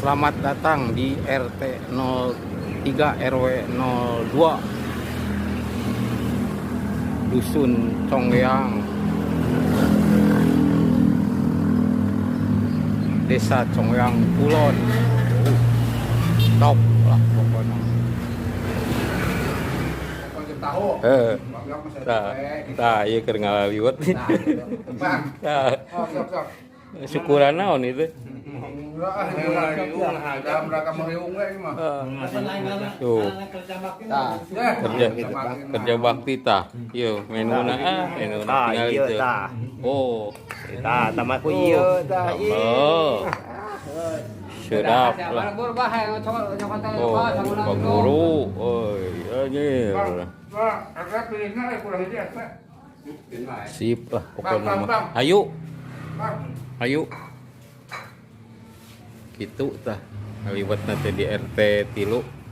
Selamat datang di RT 03 RW 02 Dusun Congeyang, Desa Congeyang Kulon. Top lah pokoknya. Iya keur ngaliwat. Syukuran naon itu? Tuh. Kerja bakti tah. Ieu menuna tinggal itu. Oh, Tah tamaku ieu tah. oh. Sedap lah. Oh, Bang Guru. Oi, anjir. Sip lah pokoknya mah. Ayo. Ayo. Gitu tah. Ngaliwat nanti di RT 3.